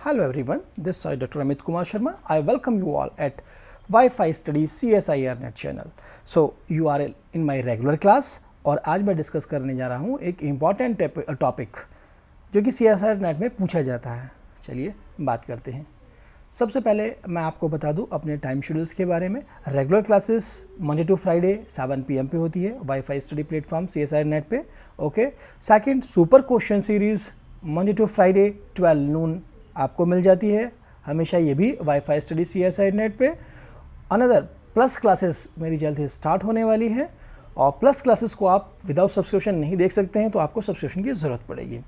Hello everyone, this is Dr. Amit Kumar Sharma. I welcome you all at Wi-Fi Study CSIR Net channel. So you are in my regular class और आज मैं discuss करने जा रहा हूँ एक important topic जो कि CSIR नेट में पूछा जाता है। चलिए बात करते हैं। सबसे पहले मैं आपको बता दूं अपने टाइम शेड्यूल्स के बारे में। Regular classes Monday to Friday 7 PM पे होती है WiFi study platform CSIR net पे। Okay. Second, super question series Monday to Friday 12 noon आपको मिल जाती है हमेशा, ये भी वाईफाई स्टडी CSIR नेट पे। अनदर प्लस क्लासेस मेरी जल्द ही स्टार्ट होने वाली है और प्लस क्लासेस को आप विदाउट सब्सक्रिप्शन नहीं देख सकते हैं, तो आपको सब्सक्रिप्शन की ज़रूरत पड़ेगी।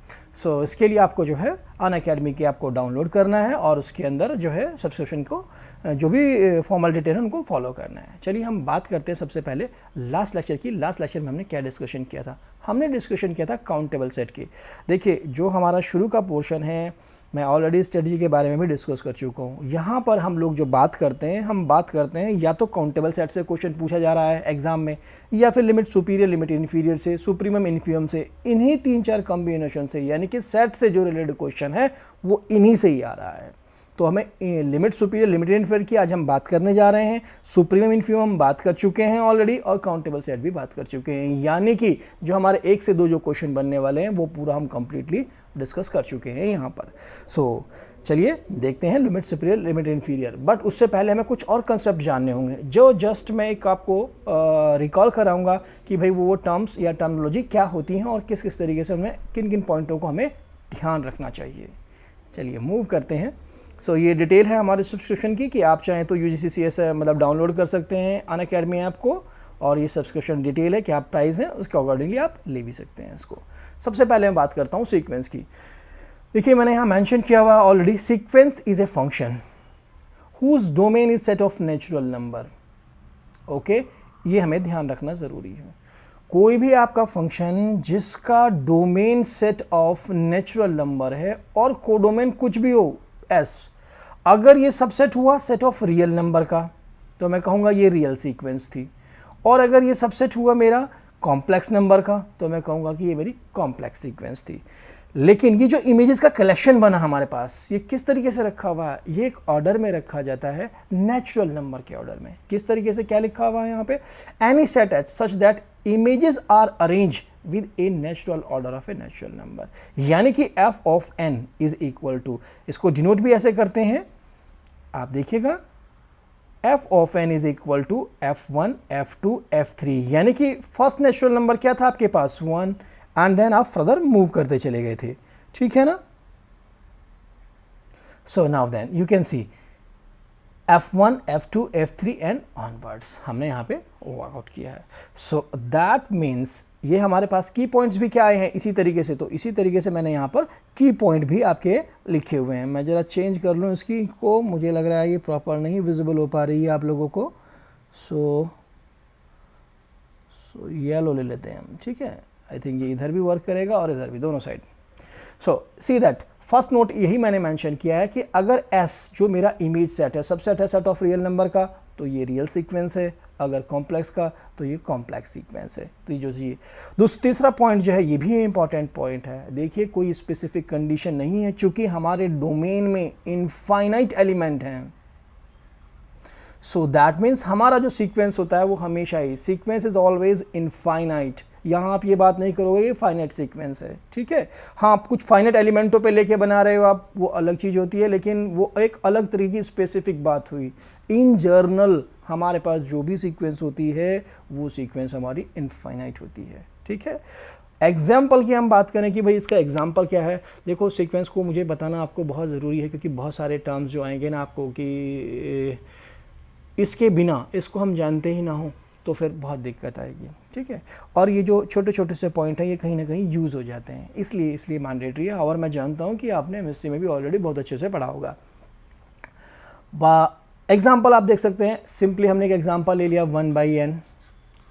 सो इसके लिए आपको जो है अनअकैडमी की आपको डाउनलोड करना है और उसके अंदर जो है सब्सक्रिप्शन को जो भी फॉर्मल डिटेल है उनको फॉलो करना है। चलिए हम बात करते हैं सबसे पहले लास्ट लेक्चर की। लास्ट लेक्चर में हमने क्या डिस्कशन किया था? हमने डिस्कशन किया था काउंटेबल सेट की। देखिए जो हमारा शुरू का पोर्शन है, मैं ऑलरेडी स्ट्रेटजी के बारे में भी डिस्कस कर चुका हूँ। यहाँ पर हम लोग जो बात करते हैं, हम बात करते हैं या तो काउंटेबल सेट से क्वेश्चन पूछा जा रहा है एग्जाम में, या फिर लिमिट सुपीरियर लिमिट इन्फीरियर से, सुप्रीमम इन्फीरियम से, इन्हीं 3-4 कॉम्बिनेशन से, यानी कि सेट से जो रिलेटेड क्वेश्चन है वो इन्हीं से ही आ रहा है। तो हमें लिमिट सुपीरियर लिमिट इन्फीरियर की आज हम बात करने जा रहे हैं। सुप्रीमम इन्फीरियम हम बात कर चुके हैं ऑलरेडी और काउंटेबल सेट भी बात कर चुके हैं, यानी कि जो हमारे 1 से 2 जो क्वेश्चन बनने वाले हैं वो पूरा हम कंप्लीटली डिस्कस कर चुके हैं यहाँ पर। सो चलिए देखते हैं limit superior limit inferior. But उससे पहले हमें कुछ और कंसेप्ट जानने होंगे, जो जस्ट मैं एक आपको रिकॉल कराऊंगा कि भाई वो टर्म्स या टर्मिनोलॉजी क्या होती हैं और किस किस तरीके से हमें किन किन पॉइंटों को हमें ध्यान रखना चाहिए। चलिए मूव करते हैं। सो ये डिटेल है हमारे सब्सक्रिप्शन की कि आप चाहें तो UGC CSIR मतलब डाउनलोड कर सकते हैं अनअकैडमी ऐप को, और ये सब्सक्रिप्शन डिटेल है, क्या प्राइस है, उसके अकॉर्डिंगली आप ले भी सकते हैं इसको। सबसे पहले मैं बात करता हूँ सीक्वेंस की। देखिए मैंने यहाँ मेंशन किया हुआ already, sequence is a function whose domain is set of natural number. Okay, ये हमें ध्यान रखना ज़रूरी है। कोई भी आपका फंक्शन जिसका domain set of natural number है और कोडोमेन कुछ भी हो S, अगर ये सबसेट हुआ सेट ऑफ रियल नंबर का तो मैं कहूँगा ये रियल सीक्वेंस थी, और अगर ये सबसेट हुआ मेरा कॉम्प्लेक्स नंबर का तो मैं कहूँगा कि ये मेरी कॉम्प्लेक्स सीक्वेंस थी। लेकिन ये जो इमेजेस का कलेक्शन बना हमारे पास, ये किस तरीके से रखा हुआ है? ये एक ऑर्डर में रखा जाता है, नेचुरल नंबर के ऑर्डर में। किस तरीके से, क्या लिखा हुआ है यहाँ पे? Any set H such that images are arrange with a natural order of a natural number, यानी कि f of n is equal to, इसको डिनोट भी ऐसे करते हैं, आप देखिएगा, f of n is equal to f1 f2 f3, यानी कि फर्स्ट नेचुरल नंबर क्या था आपके पास 1, एंड देन आप फर्दर मूव करते चले गए थे, ठीक है ना। So now then you can see f1 f2 f3 and onwards हमने यहाँ पे वर्कआउट किया है। सो दैट मीन्स ये हमारे पास की पॉइंट्स भी क्या आए हैं इसी तरीके से, तो इसी तरीके से मैंने यहाँ पर की पॉइंट भी आपके लिखे हुए हैं। मैं ज़रा चेंज कर लूँ इसकी को, मुझे लग रहा है ये प्रॉपर नहीं विजिबल हो पा रही है आप लोगों को। सो येलो ले लेते हैं हम, ठीक है। आई थिंक ये इधर भी वर्क करेगा और इधर भी, दोनों side. So see that first note यही मैंने मेंशन किया है कि अगर S जो मेरा इमेज सेट है, सबसेट है सेट ऑफ रियल नंबर का, तो ये रियल सीक्वेंस है, अगर कॉम्प्लेक्स का तो ये कॉम्प्लेक्स सीक्वेंस है। तो ये जो तीसरा पॉइंट जो है ये भी इंपॉर्टेंट पॉइंट है। देखिए कोई स्पेसिफिक कंडीशन नहीं है, चूंकि हमारे डोमेन में इनफाइनाइट एलिमेंट हैं, सो दैट मीन्स हमारा जो सीक्वेंस होता है वो हमेशा ही, सीक्वेंस इज ऑलवेज इनफाइनाइट। यहाँ आप ये बात नहीं करोगे ये फाइनाइट सीक्वेंस है, ठीक है। हाँ, आप कुछ फाइनाइट एलिमेंटों पे लेके बना रहे हो आप, वो अलग चीज़ होती है, लेकिन वो एक अलग तरीके की स्पेसिफिक बात हुई। इन जर्नल हमारे पास जो भी सीक्वेंस होती है वो सीक्वेंस हमारी इनफाइनाइट होती है, ठीक है। एग्जाम्पल की हम बात करें कि भाई इसका एग्जाम्पल क्या है, देखो सीक्वेंस को मुझे बताना आपको बहुत ज़रूरी है, क्योंकि बहुत सारे टर्म्स जो आएंगे ना आपको कि इसके बिना इसको हम जानते ही ना हो तो फिर बहुत दिक्कत आएगी, ठीक है। और ये जो छोटे छोटे से पॉइंट हैं ये कहीं ना कहीं यूज़ हो जाते हैं, इसलिए मैंडेटरी है। और मैं जानता हूँ कि आपने एमएससी में भी ऑलरेडी बहुत अच्छे से पढ़ा होगा। एग्जाम्पल आप देख सकते हैं, सिंपली हमने एक एग्जाम्पल ले लिया 1/n,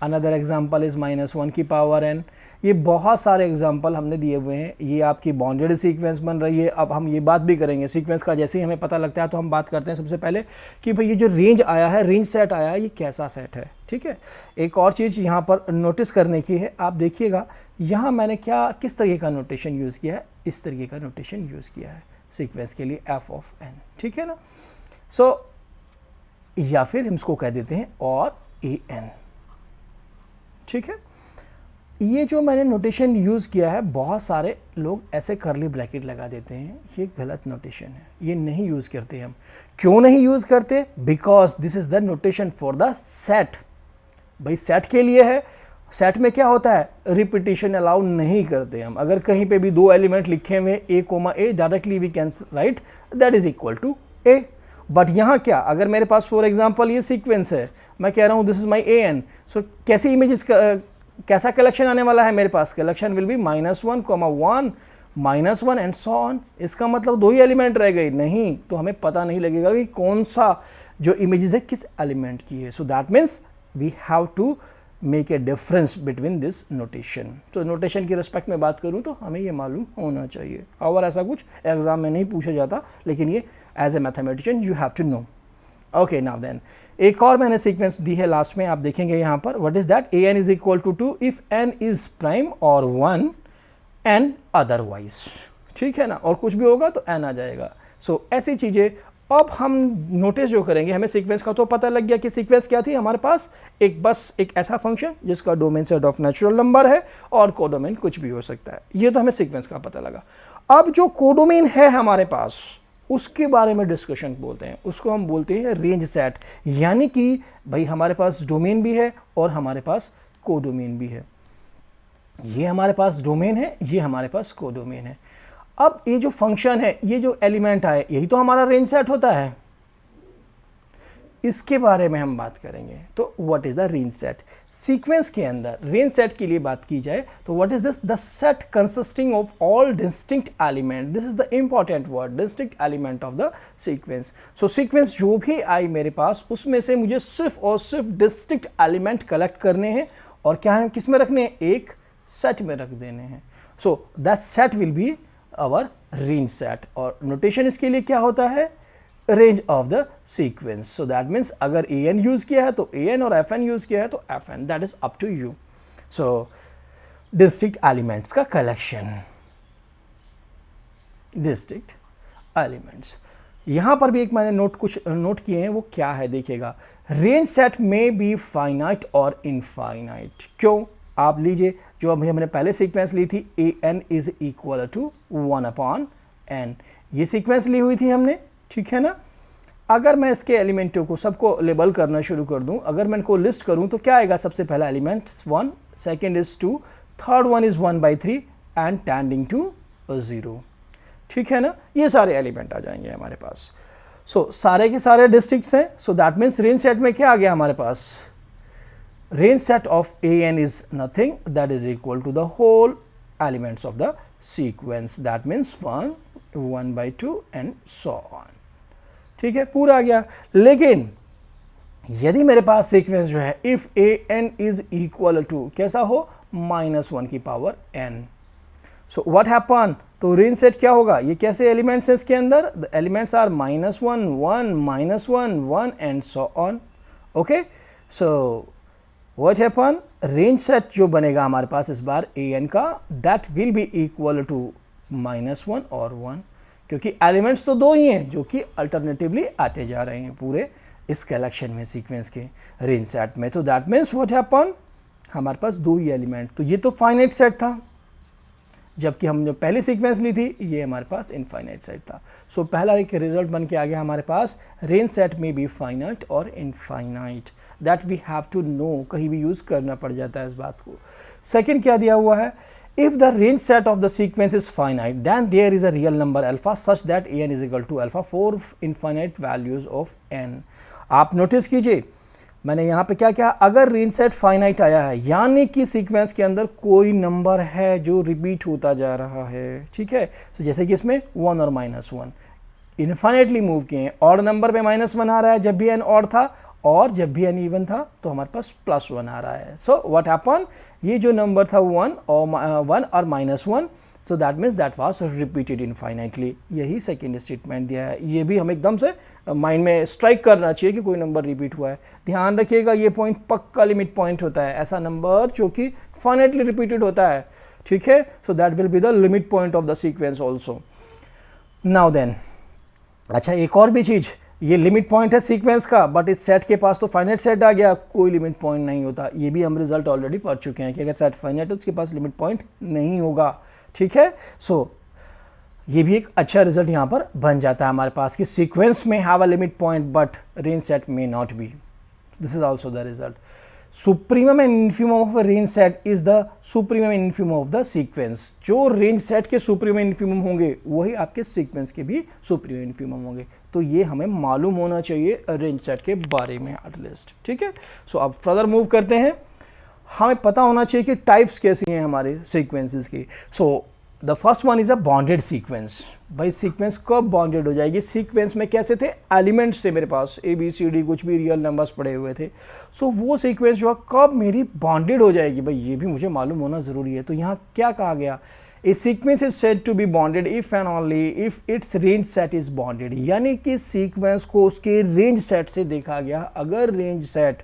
अनदर एग्जाम्पल इज़ -1 की पावर n। ये बहुत सारे एग्जाम्पल हमने दिए हुए हैं। ये आपकी बाउंडेड सीक्वेंस बन रही है। अब हम ये बात भी करेंगे सीक्वेंस का, जैसे ही हमें पता लगता है तो हम बात करते हैं सबसे पहले कि भाई ये जो रेंज आया है, रेंज सेट आया है, ये कैसा सेट है, ठीक है। एक और चीज़ यहाँ पर नोटिस करने की है, आप देखिएगा यहाँ मैंने किस तरीके का नोटेशन यूज़ किया है, इस तरीके का नोटेशन यूज़ किया है। सीक्वेंस के लिए एफ ऑफ एन, ठीक है ना। सो या फिर हम इसको कह देते हैं और ए एन, ठीक है। ये जो मैंने नोटेशन यूज़ किया है, बहुत सारे लोग ऐसे करली ब्रैकेट लगा देते हैं, ये गलत नोटेशन है, ये नहीं यूज़ करते हम। क्यों नहीं यूज़ करते? Because this is the notation for the set. भाई सेट के लिए है, सेट में क्या होता है, रिपीटिशन अलाउ नहीं करते हम। अगर कहीं पे भी दो एलिमेंट लिखे हुए A comma A, directly we can write that is equal to A. But यहाँ क्या, अगर मेरे पास फॉर एग्जाम्पल ये सीक्वेंस है, मैं कह रहा हूँ this is my A N, so कैसी इमेजेस कैसा कलेक्शन आने वाला है मेरे पास, collection will be -1, -1, -1 and so on. इसका मतलब दो ही एलिमेंट रह गई नहीं, तो हमें पता नहीं लगेगा कि कौन सा जो इमेजेस है किस एलिमेंट की है। So that means we have to make a difference between this notation. तो नोटेशन की रिस्पेक्ट में बात करूं तो हमें ये मालूम होना चाहिए। और ऐसा कुछ एग्जाम में नहीं पूछा जाता, लेकिन ये as a mathematician you have to know. Okay, now then एक और मैंने सीक्वेंस दी है लास्ट में, आप देखेंगे यहाँ पर, what is that, A N is equal to 2 if n is prime और 1 एंड अदरवाइज, ठीक है ना। और कुछ भी होगा तो एन आ जाएगा। सो ऐसी चीज़ें अब हम नोटिस जो करेंगे, हमें सीक्वेंस का तो पता लग गया कि सीक्वेंस क्या थी हमारे पास, एक बस एक ऐसा फंक्शन जिसका domain set of natural number है और कोडोमेन कुछ भी हो सकता है, ये तो हमें सीक्वेंस का पता लगा। अब जो कोडोमेन है हमारे पास, उसके बारे में डिस्कशन बोलते हैं, उसको हम बोलते हैं रेंज सेट। यानी कि भाई हमारे पास डोमेन भी है और हमारे पास कोडोमेन भी है। ये हमारे पास डोमेन है, ये हमारे पास कोडोमेन है। अब ये जो फंक्शन है, ये जो एलिमेंट आए, यही तो हमारा रेंज सेट होता है, इसके बारे में हम बात करेंगे। तो what is the range set? Sequence के अंदर रेंज सेट के लिए बात की जाए तो what is this, the set consisting of all distinct element. This is the important word, distinct element of the sequence. So sequence जो भी आई मेरे पास, उसमें से मुझे सिर्फ और सिर्फ डिस्टिंक्ट एलिमेंट कलेक्ट करने हैं और क्या है, किस में रखने हैं, एक सेट में रख देने हैं। So that set will be our range set. और नोटेशन इसके लिए क्या होता है, range of the sequence. So that means अगर ए एन यूज किया है तो ए एन और एफ एन यूज किया है तो f n, that is up to you. So distinct elements का कलेक्शन, डिस्टिंक्ट एलिमेंट्स। यहां पर भी एक मैंने कुछ नोट किए हैं, वो क्या है देखिएगा, रेंज सेट में बी फाइनाइट और इनफाइनाइट। क्यों? आप लीजिए, जो अभी हमने पहले सीक्वेंस ली थी, A N is equal to 1/n, ये सीक्वेंस ली हुई थी हमने, ठीक है ना। अगर मैं इसके एलिमेंटों को सबको लेबल करना शुरू कर दूं, अगर मैं इनको लिस्ट करूं तो क्या आएगा, सबसे पहला element 1, second is 2, third one is 1/3 and tending to 0, ठीक है ना। ये सारे एलिमेंट आ जाएंगे हमारे पास। सो सारे के सारे डिस्ट्रिक्ट्स हैं। So that means range set में क्या आ गया हमारे पास, range set of an is nothing, that is equal to the whole elements of the sequence, that means 1, 1/2 and so on, ठीक है, पूरा आ गया। लेकिन यदि मेरे पास सीक्वेंस जो है, if an is equal to कैसा हो, -1 की power n, so what happen, तो रेंज सेट क्या होगा, ये कैसे एलिमेंट्स हैं इसके अंदर, the elements are -1, 1, -1, 1 and so on, okay। so what happen, range set जो बनेगा हमारे पास इस बार ए एन का, that will be equal to -1 और 1, क्योंकि एलिमेंट्स तो दो ही हैं जो कि अल्टरनेटिवली आते जा रहे हैं पूरे इस कलेक्शन में, सीक्वेंस के रेंज सेट में। तो दैट मीन्स व्हाट हैपन, हमारे पास दो ही एलिमेंट, तो ये तो फाइनाइट सेट था, जबकि हम जो पहली सीक्वेंस ली थी ये हमारे पास इनफाइनाइट सेट था। सो पहला एक रिजल्ट बन के आ गया हमारे पास, रेंज सेट में बी फाइनाइट और infinite, that we have to know, कहीं भी यूज करना पड़ जाता है इस बात को। सेकंड क्या दिया हुआ है, if the range set of the sequence is finite then there is a real number alpha such that A N is equal to alpha for infinite values of n. आप नोटिस कीजिए मैंने यहाँ पे क्या किया, अगर रेंज सेट फाइनाइट आया है यानी कि सीक्वेंस के अंदर कोई नंबर है जो रिपीट होता जा रहा है, ठीक है। तो जैसे कि इसमें 1 और -1 इनफाइनाइटली मूव किए हैं, ऑड नंबर पे -1 आ रहा है जब भी एन ऑड था, और जब भी एन इवन था तो हमारे पास +1 आ रहा है। सो व्हाट हैपन, ये जो नंबर था 1 और -1, so that means that was repeated infinitely. यही सेकेंड स्टेटमेंट दिया है, ये भी हम एकदम से माइंड में स्ट्राइक करना चाहिए कि कोई नंबर रिपीट हुआ है। ध्यान रखिएगा ये पॉइंट पक्का लिमिट पॉइंट होता है, ऐसा नंबर जो कि फाइनाइटली रिपीटेड होता है, ठीक है। So that will be the limit point of the sequence also. Now then, अच्छा एक और भी चीज़, ये लिमिट पॉइंट है सीक्वेंस का, बट इस सेट के पास तो फाइनाइट सेट आ गया, कोई लिमिट पॉइंट नहीं होता। ये भी हम रिजल्ट ऑलरेडी पढ़ चुके हैं कि अगर सेट फाइनाइट है उसके पास लिमिट पॉइंट नहीं होगा, ठीक है। सो ये भी एक अच्छा रिजल्ट यहाँ पर बन जाता है हमारे पास कि सीक्वेंस में have a limit point but range set may not be. This is also the result. Supremum and infimum of a range set is the supremum and infimum of the sequence. जो range set के supremum infimum होंगे वही आपके sequence के भी supremum infimum होंगे। तो ये हमें मालूम होना चाहिए रेंज सेट के बारे में एटलीस्ट, ठीक है। सो अब फर्दर मूव करते हैं। हमें पता होना चाहिए कि टाइप्स कैसी हैं हमारे सीक्वेंसेस की। So the first one is a bonded sequence. भाई सीक्वेंस कब बॉन्डेड हो जाएगी? सीक्वेंस में कैसे थे? एलिमेंट्स थे मेरे पास, ए बी सी डी, कुछ भी रियल नंबर्स पड़े हुए थे। सो वो सीक्वेंस जो है कब मेरी बॉन्डेड हो जाएगी, भाई ये भी मुझे मालूम होना ज़रूरी है। तो यहाँ क्या कहा गया? A sequence is said to be bounded if and only if its range set is bounded. यानी कि सीक्वेंस को उसके रेंज सेट से देखा गया। अगर रेंज सेट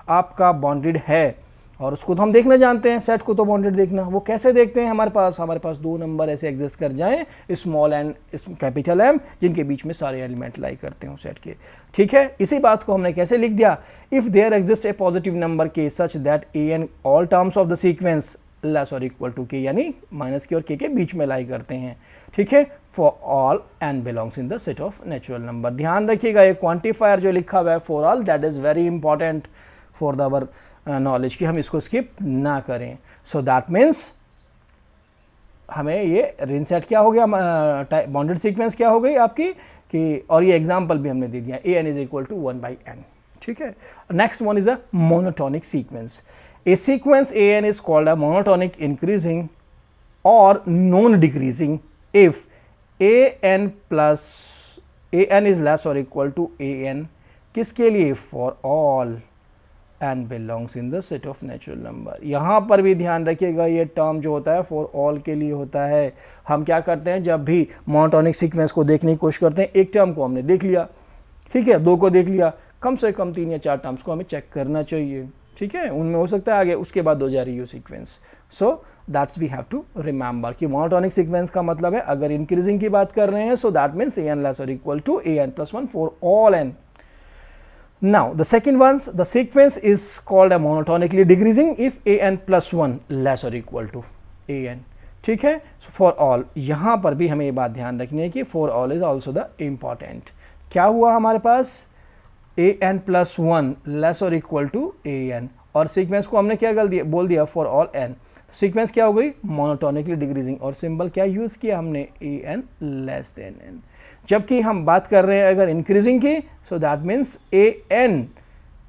आपका बॉन्डेड है, और उसको तो हम देखना जानते हैं, सेट को तो बॉन्डेड देखना, वो कैसे देखते हैं? हमारे पास दो नंबर ऐसे एग्जिस्ट कर जाएं, स्मॉल एंड कैपिटल एम, जिनके बीच में सारे एलिमेंट लाई करते हैं सेट के, ठीक है। इसी बात को हमने कैसे लिख दिया? If there exist a positive number K such that A N all terms of the sequence less और इक्वल टू के, यानी माइनस के और के बीच में लाई करते हैं, ठीक है। For all n belongs in the set of natural number. ध्यान रखिएगा ये क्वांटिफायर जो लिखा हुआ है for all, that is very important for the our knowledge कि हम इसको स्किप ना करें। सो दैट मीन्स हमें ये रेंज सेट क्या हो गया, बॉन्डेड सीक्वेंस क्या हो गई आपकी कि, और ये एग्जांपल भी हमने दे दिया, A N is equal to 1/n, ठीक है। Next one is a monotonic sequence. A sequence A N is called a monotonic increasing or non decreasing if A N is less और इक्वल टू ए एन। किसके लिए? For all N belongs in the set of natural number. यहाँ पर भी ध्यान रखिएगा ये term जो होता है फॉर ऑल के लिए होता है। हम क्या करते हैं, जब भी मोनोटोनिक सीक्वेंस को देखने की कोशिश करते हैं, एक टर्म को हमने देख लिया, ठीक है, दो को देख लिया, कम से कम 3 या 4 टर्म्स को हमें चेक करना चाहिए, ठीक है। उनमें हो सकता है आगे उसके बाद हो जा रही हो sequence. So that's we have to remember कि मोनोटोनिक सीक्वेंस का मतलब है अगर इंक्रीजिंग की बात कर रहे हैं, so that means A N less और equal to A N plus 1 for all N. Now the second ones, the sequence is called a monotonically decreasing if a n plus 1 less or equal to a n, ठीक है। so for all, यहाँ पर भी हमें ये बात ध्यान रखनी है कि for all is also the important। क्या हुआ हमारे पास? a n plus 1 less or equal to a n, और सीक्वेंस को हमने क्या बोल दिया? for all n। सीक्वेंस क्या हो गई? मोनोटोनिकली डिक्रीजिंग, और सिंबल क्या यूज़ किया हमने? A N less than N. जबकि हम बात कर रहे हैं अगर इंक्रीजिंग की, so that means A N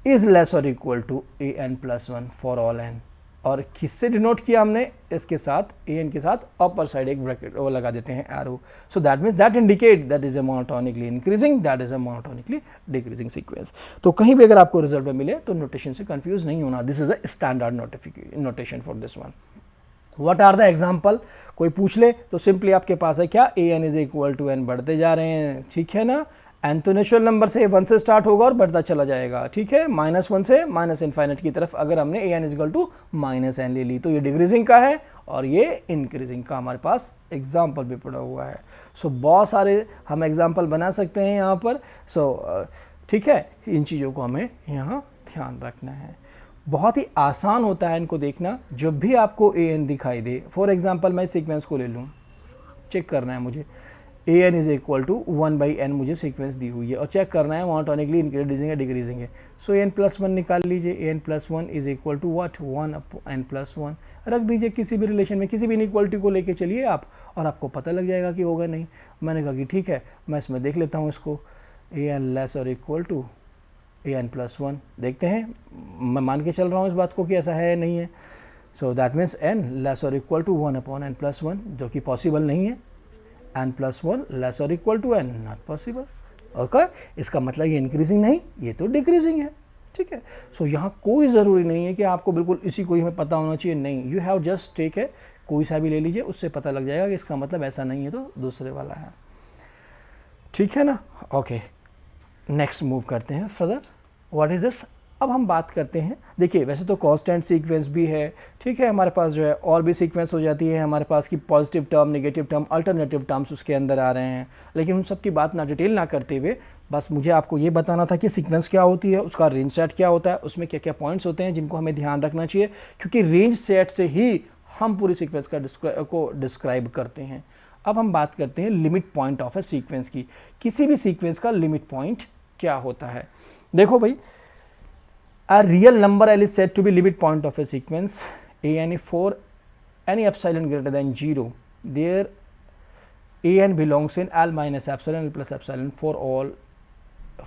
is less और equal to A N plus 1 for all N. और किससे डिनोट किया हमने? इसके साथ, ए एन के साथ अपर साइड एक ब्रैकेट वो लगा देते हैं, arrow. So that means that indicate that is a monotonically increasing, that is a monotonically decreasing sequence. तो कहीं भी अगर आपको रिजल्ट में मिले तो नोटेशन से कंफ्यूज नहीं होना। This is the standard notation for this one. What are the example? कोई पूछ ले तो सिंपली आपके पास है क्या? A N is equal to N, बढ़ते जा रहे हैं, ठीक है ना। एन तो नेचुरल नंबर से 1 से स्टार्ट होगा और बढ़ता चला जाएगा, ठीक है। -1 से माइनस इनफाइनाइट की तरफ अगर हमने A N is equal to -n ले ली तो ये डिक्रीजिंग का है और ये इंक्रीजिंग का हमारे पास एग्जाम्पल भी पड़ा हुआ है। सो बहुत सारे हम एग्जाम्पल बना सकते हैं यहाँ पर। सो ठीक है, इन चीज़ों को हमें यहाँ ध्यान रखना है। बहुत ही आसान होता है इनको देखना। जब भी आपको ए एन दिखाई दे, फॉर एग्जांपल मैं सीक्वेंस को ले लूँ, चेक करना है मुझे A N is equal to 1/n मुझे सीक्वेंस दी हुई है और चेक करना है मोनोटोनिकली इंक्रीजिंग है डिक्रीजिंग है। सो एन प्लस 1 निकाल लीजिए। A N plus 1 is equal to what? 1/n plus 1 रख दीजिए किसी भी रिलेशन में, किसी भी इनइक्वालिटी को लेके चलिए आप, और आपको पता लग जाएगा कि होगा नहीं। मैंने कहा कि ठीक है, मैं इसमें देख लेता हूँ इसको, ए एन लेस और equal to A N plus 1, देखते हैं, मैं मान के चल रहा हूँ इस बात को कि ऐसा है या नहीं है। So that means n less और इक्वल टू 1/n प्लस 1, जो कि पॉसिबल नहीं है। एन प्लस 1 लेस और equal to n, not possible. Okay, इसका मतलब ये इंक्रीजिंग नहीं, ये तो डिक्रीजिंग है, ठीक है। सो यहाँ कोई ज़रूरी नहीं है कि आपको बिल्कुल इसी को ही हमें पता होना चाहिए, नहीं। यू हैव जस्ट टेक है, कोई सा भी ले लीजिए, उससे पता लग जाएगा कि इसका मतलब ऐसा नहीं है तो दूसरे वाला है, ठीक है ना। ओके, नेक्स्ट मूव करते हैं फर्दर। What is this? अब हम बात करते हैं, देखिए वैसे तो कांस्टेंट सीक्वेंस भी है, ठीक है, हमारे पास जो है और भी सीक्वेंस हो जाती है हमारे पास की positive term, negative term, alternative terms उसके अंदर आ रहे हैं, लेकिन उन सब की बात ना डिटेल ना करते हुए बस मुझे आपको ये बताना था कि सीक्वेंस क्या होती है, उसका रेंज सेट क्या होता है, उसमें क्या क्या पॉइंट्स होते हैं जिनको हमें ध्यान रखना चाहिए, क्योंकि रेंज सेट से ही हम पूरी सीक्वेंस को डिस्क्राइब करते हैं। अब हम बात करते हैं limit point of a sequence की। किसी भी सीक्वेंस का लिमिट पॉइंट क्या होता है? देखो भाई, a real number L is said to be limit point of a sequence a n for any epsilon greater than 0 there a n belongs in L minus epsilon L plus epsilon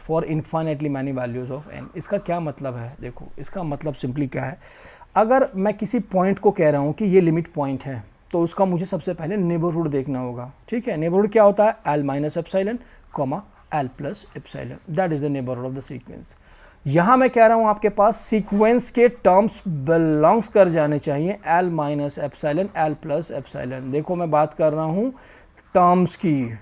for infinitely many values of n। इसका क्या मतलब है? देखो इसका मतलब simply क्या है, अगर मैं किसी पॉइंट को कह रहा हूँ कि ये लिमिट पॉइंट है तो उसका मुझे सबसे पहले नेबरहुड देखना होगा, ठीक है। नेबरहुड क्या होता है? L minus epsilon comma L plus epsilon, that is the neighbourhood of the sequence. यहां मैं कह रहा हूं आपके पास सीक्वेंस के टर्म्स बिलोंग्स कर जाने चाहिए L minus epsilon L plus epsilon. देखो मैं बात कर रहा हूं टर्म्स की,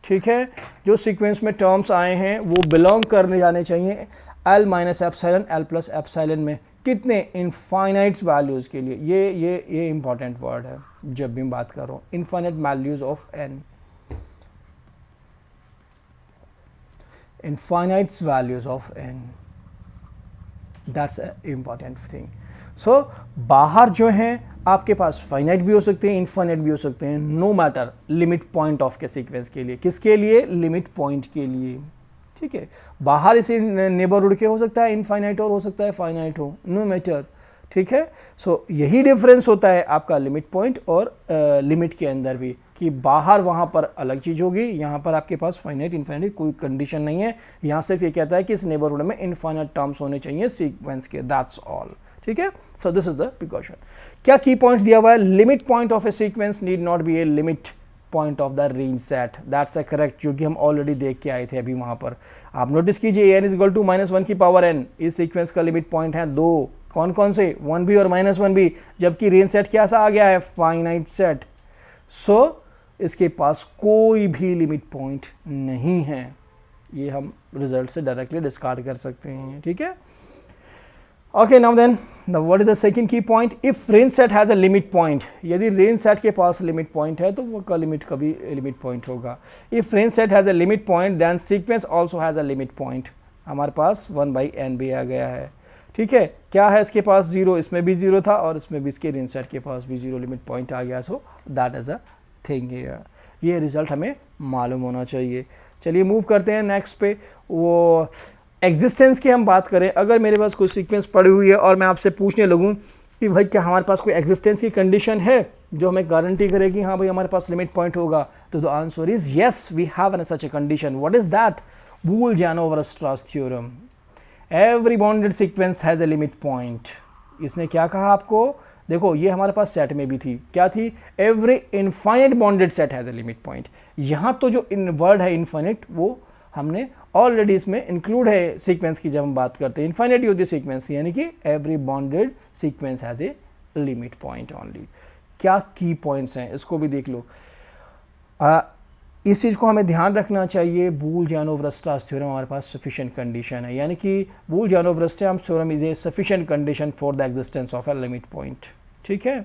ठीक है, जो सीक्वेंस में टर्म्स आए हैं वो बिलोंग करने जाने चाहिए L minus epsilon L plus epsilon में। कितने? इनफाइनाइट वैल्यूज के लिए। ये इंपॉर्टेंट वर्ड है जब भी मैं बात कर रहा हूं, infinite values of n, infinite values of n, that's important thing. So बाहर जो हैं आपके पास फाइनाइट भी हो सकते हैं, इनफाइनाइट भी हो सकते हैं, no matter limit point of के सीक्वेंस के लिए। किसके लिए? लिमिट पॉइंट के लिए, ठीक है। बाहर इसे नेबरहुड के हो सकता है इनफाइनाइट और हो सकता है फाइनाइट हो, नो मैटर, ठीक है। सो यही डिफरेंस होता है आपका लिमिट पॉइंट और लिमिट के अंदर भी, कि बाहर वहाँ पर अलग चीज़ होगी, यहाँ पर आपके पास फाइनाइट इनफाइनाइट कोई कंडीशन नहीं है। यहाँ सिर्फ ये कहता है कि इस नेबरहुड में इनफाइनाइट टर्म्स होने चाहिए सीक्वेंस के, दैट्स ऑल, ठीक है। So this is the precaution. क्या की पॉइंट दिया हुआ है? Limit point of a sequence need not be A limit point of the range set, that's a correct, जो कि हम ऑलरेडी देख के आए थे अभी वहाँ पर। आप नोटिस कीजिए an इज इक्वल टू -1 की पावर n, इस सीक्वेंस का लिमिट पॉइंट है दो, कौन कौन से? 1b और -1b, जबकि रेंज सेट क्या सा आ गया है? Finite set. सो इसके पास कोई भी लिमिट पॉइंट नहीं है, ये हम रिजल्ट से डायरेक्टली डिस्कार्ड कर सकते हैं, ठीक है। Okay, now then what is the second key point? If range set has a limit point, यदि रेंज सेट के पास लिमिट पॉइंट है तो वो का लिमिट कभी लिमिट पॉइंट होगा। If range set has a limit point then sequence also has a limit point. हमारे पास 1/n भी आ गया है, ठीक है। क्या है इसके पास? 0, इसमें भी 0 था और इसमें भी, इसके रेंज सेट के पास भी 0 लिमिट पॉइंट आ गया। सो that is a thing here, ये रिजल्ट हमें मालूम होना चाहिए। चलिए मूव करते हैं नेक्स्ट पे। वो एग्जिस्टेंस की हम बात करें, अगर मेरे पास कोई सीक्वेंस पड़ी हुई है और मैं आपसे पूछने लगूं कि भाई क्या हमारे पास कोई एग्जिस्टेंस की कंडीशन है जो हमें गारंटी करेगी हाँ भाई हमारे पास लिमिट पॉइंट होगा, तो the answer is yes, we have an such a condition. What is that? Bolzano Weierstrass theorem. Every bounded sequence has a limit point. इसने क्या कहा आपको? देखो ये हमारे पास सेट में भी थी, क्या थी? Every infinite bonded set has a limit point. यहाँ तो जो इन वर्ड है इनफाइनाइट वो हमने ऑलरेडी इसमें इंक्लूड है सीक्वेंस की, जब हम बात करते हैं इनफाइनाइट होती है सीक्वेंस, यानी कि every bounded sequence has a limit point only. क्या की पॉइंट्स हैं इसको भी देख लो। इस चीज़ को हमें ध्यान रखना चाहिए। बूल-जैनोव-वेरस्ट्रास थ्योरम हमारे पास सफिशिएंट कंडीशन है, यानी कि Bolzano Weierstrass theorem is a sufficient condition for the existence of a limit point, ठीक है।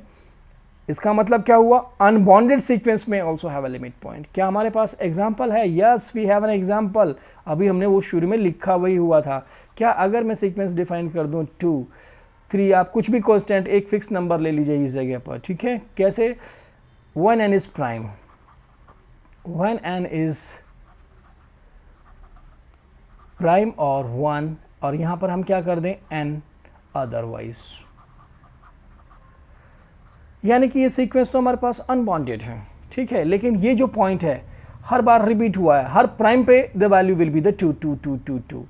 इसका मतलब क्या हुआ? अनबॉन्डेड सीक्वेंस में also have a limit point. क्या हमारे पास एग्जाम्पल है? Yes, we have an example. अभी हमने वो शुरू में लिखा वही हुआ था। क्या अगर मैं सीक्वेंस डिफाइन कर दूं 2, 3, आप कुछ भी कांस्टेंट एक फिक्स नंबर ले लीजिए इस जगह पर, ठीक है। कैसे? when n is prime, when n is prime और 1, और यहां पर हम क्या कर दें? n अदरवाइज, यानी कि ये सीक्वेंस तो हमारे पास अनबॉन्डेड है, ठीक है, लेकिन ये जो पॉइंट है हर बार रिपीट हुआ है, हर प्राइम पे the value will be the 2 2 2 2 2,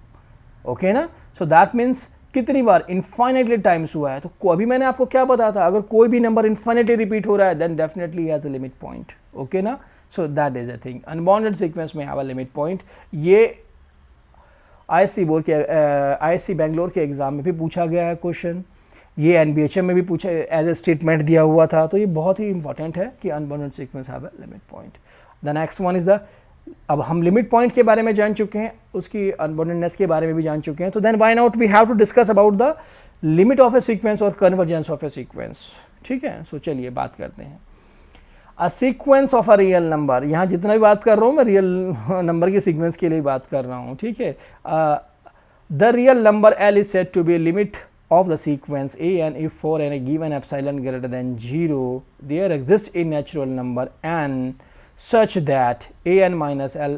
okay ना। सो दैट मीन्स कितनी बार? इनफाइनाइटली टाइम्स हुआ है। तो अभी मैंने आपको क्या बताया था? अगर कोई भी नंबर इनफाइनाइटली रिपीट हो रहा है then definitely has a limit point, okay ना। So that is a thing, unbounded sequence में हैव अ लिमिट पॉइंट। ये IISc बेंगलोर के एग्जाम में भी पूछा गया है क्वेश्चन, ये NBHM में भी पूछा एज ए स्टेटमेंट दिया हुआ था। तो ये बहुत ही इंपॉर्टेंट है कि unbonded sequence have a limit point. The next one is the अब हम लिमिट पॉइंट के बारे में जान चुके हैं, उसकी अनबाउंडेडनेस के बारे में भी जान चुके हैं, तो then why not we have to discuss about the limit of a sequence और कन्वर्जेंस ऑफ ए सीक्वेंस। ठीक है, सो चलिए बात करते हैं। A sequence of a real number, यहाँ जितना भी बात कर रहा हूँ मैं रियल नंबर के सीक्वेंस के लिए बात कर रहा हूँ। ठीक है, the real number L is said to be a limit of the sequence an if for a given epsilon greater than 0 there exists a natural number n such that an minus L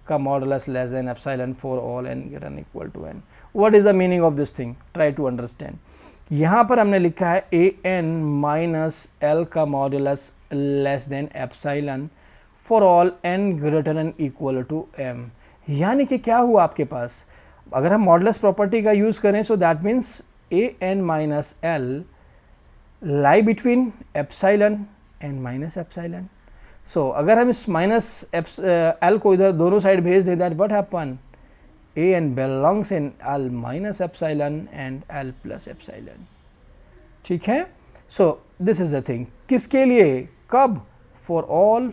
का modulus less than epsilon for all n greater than equal to n. What is the meaning of this thing? Try to understand. यहाँ पर हमने लिखा है an minus L का modulus less than epsilon for all n greater than equal to m. यानी कि क्या हुआ आपके पास, अगर हम मॉडुलस प्रॉपर्टी का यूज करें so that means an minus L lie between epsilon and minus epsilon. सो अगर हम इस माइनस एल को इधर दोनों साइड भेज दें, that what happen, an belongs in L minus epsilon and L plus epsilon. ठीक है, so this is the thing, किसके लिए, कब, for all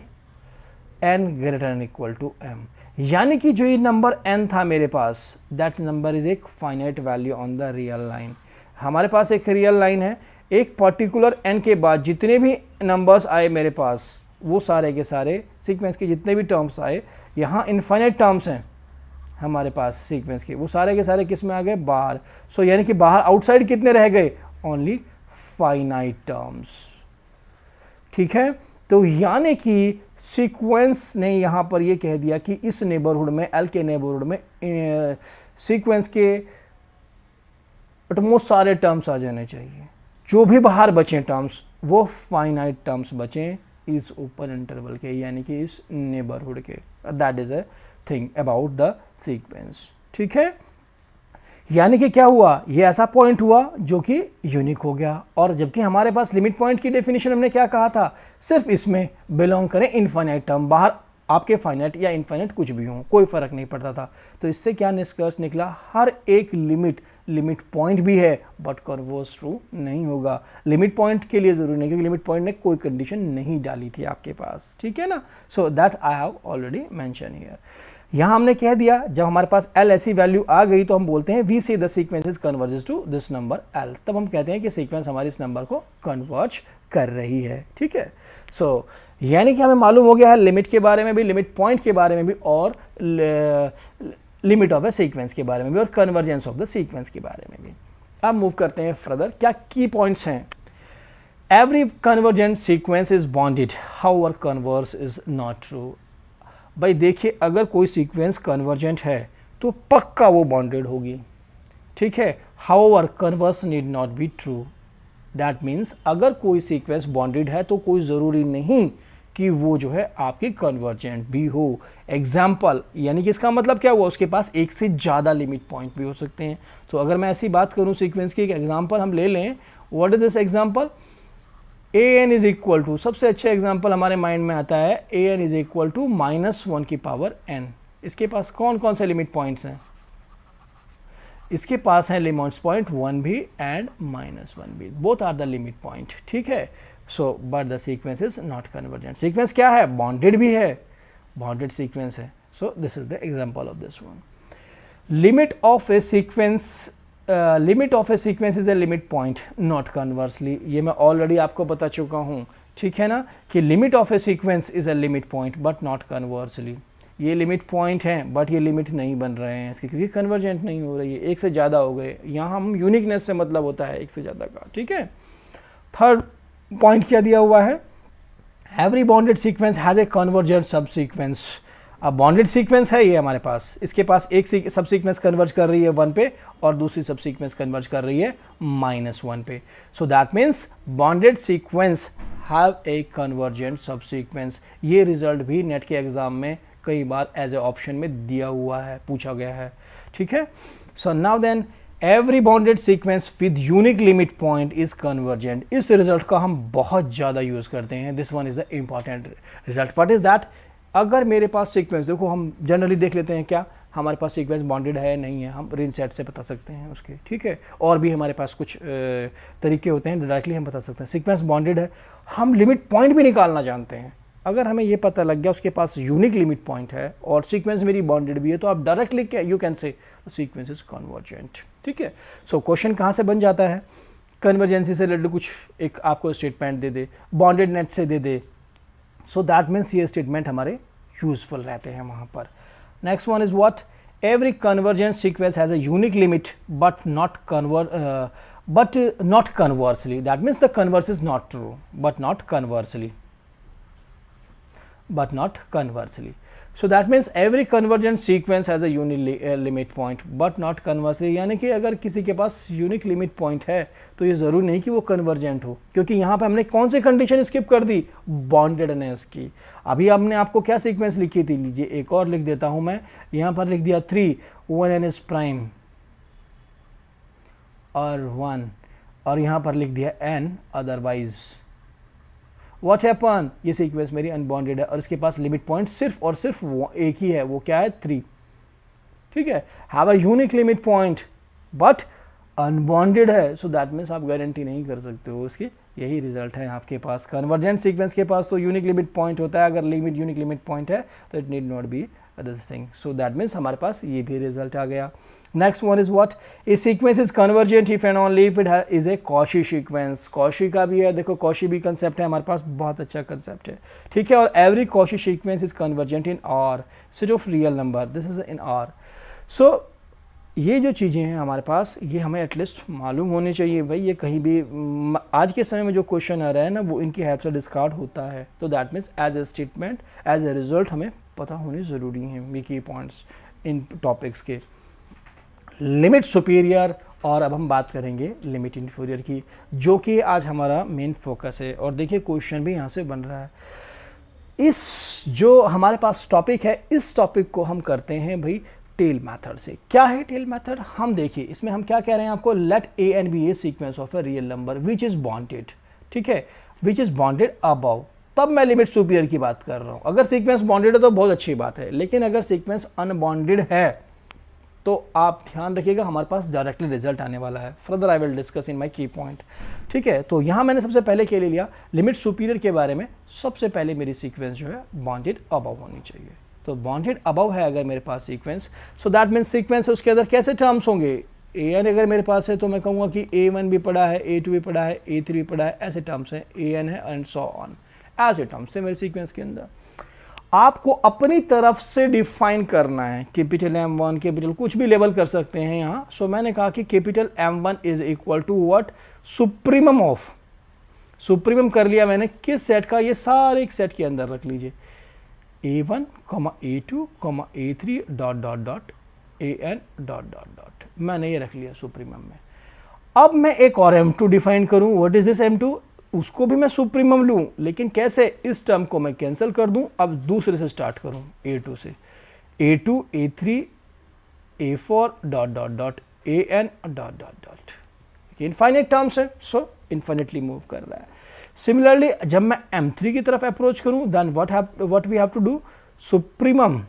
n greater than equal to m। यानी कि जो ये नंबर n था मेरे पास, दैट नंबर इज एक finite value on the real line. हमारे पास एक रियल लाइन है, एक पर्टिकुलर n के बाद जितने भी नंबर्स आए मेरे पास, वो सारे के सारे सीक्वेंस के जितने भी टर्म्स आए, यहाँ इनफाइनाइट टर्म्स हैं हमारे पास सीक्वेंस के, वो सारे के सारे किस में आ गए, बाहर। सो यानी कि बाहर आउटसाइड कितने रह गए, ओनली फाइनाइट टर्म्स। ठीक है, तो यानी कि सीक्वेंस ने यहाँ पर ये कह दिया कि इस नेबरहुड में, एल के नेबरहुड में सीक्वेंस के ऑलमोस्ट सारे टर्म्स आ जाने चाहिए, जो भी बाहर बचे टर्म्स वो फाइनाइट टर्म्स बचें इस ओपन इंटरवल के, यानी कि इस नेबरहुड के। That is a thing about the sequence. ठीक है, यानी कि क्या हुआ, ये ऐसा पॉइंट हुआ जो कि यूनिक हो गया, और जबकि हमारे पास लिमिट पॉइंट की डेफिनेशन हमने क्या कहा था, सिर्फ इसमें बिलोंग करें इनफाइनाइट टर्म, बाहर आपके फाइनाइट या इनफाइनाइट कुछ भी हो, कोई फर्क नहीं पड़ता था। तो इससे क्या निष्कर्ष निकला, हर एक लिमिट पॉइंट भी है बट कन्वर्स ट्रू नहीं होगा। लिमिट पॉइंट के लिए जरूरी नहीं, क्योंकि लिमिट पॉइंट ने कोई कंडीशन नहीं डाली थी आपके पास। ठीक है ना, so that I have already mention here. यहाँ हमने कह दिया, जब हमारे पास L ऐसी वैल्यू आ गई तो हम बोलते हैं we say the sequence is converges to this number L, तब हम कहते हैं कि सीक्वेंस हमारी इस नंबर को कन्वर्ज कर रही है। ठीक है, सो यानी कि हमें मालूम हो गया है लिमिट के बारे में भी, लिमिट पॉइंट के बारे में भी, और लिमिट ऑफ ए सीक्वेंस के बारे में भी, और कन्वर्जेंस ऑफ द सीक्वेंस के बारे में भी। अब मूव करते हैं फर्दर, क्या की पॉइंट्स हैं। Every convergent sequence is bonded, however converse is not true. भाई देखिए, अगर कोई सीक्वेंस कन्वर्जेंट है तो पक्का वो बॉन्डेड होगी। ठीक है, however converse need not be true. That means अगर कोई सीक्वेंस बॉन्डेड है तो कोई ज़रूरी नहीं कि वो जो है आपकी कन्वर्जेंट भी हो। एग्जाम्पल, यानी कि इसका मतलब क्या हुआ, उसके पास एक से ज़्यादा लिमिट पॉइंट भी हो सकते हैं। तो अगर मैं ऐसी बात करूँ सीक्वेंस की, एक एग्जाम्पल हम ले लें, what is this example, an is equal to, सबसे अच्छा एग्जाम्पल हमारे माइंड में आता है, an इज इक्वल टू -1 की पावर n। इसके पास कौन कौन से लिमिट पॉइंट्स हैं, इसके पास है लिमिट पॉइंट 1 भी एंड -1 भी, both are the limit point. ठीक है, so but the sequence is not convergent. Sequence क्या है, बॉन्डेड भी है, बॉन्डेड सीक्वेंस है। So this is the example of this one. Limit of a sequence, limit of a sequence is a limit point not conversely, ये मैं already आपको बता चुका हूँ। ठीक है ना, कि limit of a sequence is a limit point but not conversely. ये लिमिट पॉइंट हैं बट ये लिमिट नहीं बन रहे हैं इसके, क्योंकि कन्वर्जेंट नहीं हो रही है, एक से ज़्यादा हो गए। यहाँ हम यूनिकनेस से मतलब होता है एक से ज़्यादा का। ठीक है, थर्ड पॉइंट क्या दिया हुआ है, every bounded sequence has a convergent सब सीक्वेंस। अब बॉन्डेड सीक्वेंस है ये हमारे पास, इसके पास एक सब सीक्वेंस कन्वर्ज कर रही है 1 पे और दूसरी सब सीक्वेंस कन्वर्ज कर रही है -1 पे। सो that means bonded sequence have a convergent सब सीक्वेंस। ये रिजल्ट भी नेट के एग्जाम में कई बार एज ए ऑप्शन में दिया हुआ है, पूछा गया है। ठीक है, so now then every bounded sequence with unique limit point is convergent. इस रिजल्ट का हम बहुत ज़्यादा यूज़ करते हैं, this one is the important result. What is that, अगर मेरे पास सीक्वेंस, देखो हम जनरली देख लेते हैं क्या हमारे पास सीक्वेंस बॉन्डेड है नहीं है, हम रिंग सेट से बता सकते हैं उसके। ठीक है, और भी हमारे पास कुछ तरीके होते हैं, डायरेक्टली हम बता सकते हैं। सीक्वेंस बॉन्डेड है, हम लिमिट पॉइंट भी निकालना जानते हैं। अगर हमें ये पता लग गया उसके पास यूनिक लिमिट पॉइंट है और सीक्वेंस मेरी बाउंडेड भी है, तो आप directly you can say sequence is convergent. ठीक है, सो क्वेश्चन कहाँ से बन जाता है, कन्वर्जेंसी से रिलेटेड कुछ एक आपको स्टेटमेंट दे दे, बाउंडेड नेट से दे दे, सो दैट मीन्स ये स्टेटमेंट हमारे यूजफुल रहते हैं वहाँ पर। Next one is what, every convergent sequence has a unique limit but not conversely. That means the converse is not true, but not conversely. So that means every convergent sequence has a unique limit point but not conversely. यानी कि अगर किसी के पास unique limit point है तो ये ज़रूरी नहीं कि वो कन्वर्जेंट हो, क्योंकि यहाँ पे हमने कौन सी कंडीशन स्किप कर दी, बॉन्डेडनेस की। अभी हमने आपको क्या सीक्वेंस लिखी थी, लीजिए एक और लिख देता हूँ मैं, यहाँ पर लिख दिया 3 1 n is प्राइम और 1, और यहाँ पर लिख दिया n अदरवाइज। व्हाट हैपन, ये सीक्वेंस मेरी अनबॉन्डेड है और इसके पास लिमिट पॉइंट सिर्फ और सिर्फ एक ही है, वो क्या है 3। ठीक है, have a unique limit point but unbonded है, सो दैट मीन्स आप गारंटी नहीं कर सकते हो उसके, यही रिजल्ट है आपके पास। कन्वर्जेंट सीक्वेंस के पास तो यूनिक लिमिट पॉइंट होता है, अगर यूनिक लिमिट पॉइंट है तो it need not be this thing, so that means हमारे पास ये भी रिजल्ट आ गया। Next one is what, A sequence is convergent if and only if it is a Cauchy sequence. Cauchy का भी है, देखो कॉशी भी कंसेप्ट है हमारे पास, बहुत अच्छा कंसेप्ट है। ठीक है, और every Cauchy sequence is convergent in R set of real number, this is in R. So ये जो चीज़ें हैं हमारे पास, ये हमें एटलीस्ट मालूम होनी चाहिए भाई। ये कहीं भी आज के समय में जो क्वेश्चन आ रहा है ना, वो इनकी हेल्प से डिस्कार्ड होता है, तो that means as a statement, as a result हमें पता होने ज़रूरी हैं ये की पॉइंट्स इन टॉपिक्स के। लिमिट सुपीरियर, और अब हम बात करेंगे लिमिट इन्फीरियर की, जो कि आज हमारा मेन फोकस है। और देखिए क्वेश्चन भी यहाँ से बन रहा है। इस जो हमारे पास टॉपिक है, इस टॉपिक को हम करते हैं भाई टेल मेथड से। क्या है टेल मेथड, हम देखिए इसमें हम क्या कह रहे हैं आपको, let a and b a sequence of a real number which is bounded. ठीक है, विच इज बॉन्डेड अबव, तब मैं लिमिट सुपीरियर की बात कर रहा हूँ। अगर सीक्वेंस बॉन्डेड है तो बहुत अच्छी बात है, लेकिन अगर सीक्वेंस अनबॉन्डेड है तो आप ध्यान रखिएगा हमारे पास डायरेक्टली रिजल्ट आने वाला है। Further I will discuss in my की पॉइंट। ठीक है, तो यहाँ मैंने सबसे पहले क्या ले लिया, लिमिट सुपीरियर के बारे में। सबसे पहले मेरी सीक्वेंस जो है बॉन्डेड अबव होनी चाहिए, तो बॉन्डेड अबव है अगर मेरे पास sequence, so that means sequence है, उसके अंदर कैसे टर्म्स होंगे, ए एन अगर मेरे पास है तो मैं कहूँगा कि A1 भी पढ़ा है, A2 भी पढ़ा है, A3 भी पढ़ा है, ऐसे टर्म्स हैं, AN है एंड सो ऑन, ऐसे टर्म्स है मेरे सीक्वेंस के अंदर। आपको अपनी तरफ से डिफाइन करना है, कैपिटल M1 कैपिटल कुछ भी लेबल कर सकते हैं यहाँ। सो मैंने कहा कि capital M1 is equal to what, supremum of, supremum कर लिया मैंने किस सेट का, ये सारे एक सेट के अंदर रख लीजिए, A1, A2, A3 dot dot dot AN dot dot dot, मैंने ये रख लिया सुप्रीमम में। अब मैं एक और M2 डिफाइन करूं, व्हाट इज दिस M2, उसको भी मैं सुप्रीमम लूं, लेकिन कैसे, इस टर्म को मैं कैंसिल कर दूं, अब दूसरे से स्टार्ट करूं, A2 से, A2 A3 A4 dot dot dot AN dot dot dot, infinite terms है, सो इनफाइनाइटली मूव कर रहा है। सिमिलरली जब मैं M3 की तरफ अप्रोच करूं, then what we have to do, supremum,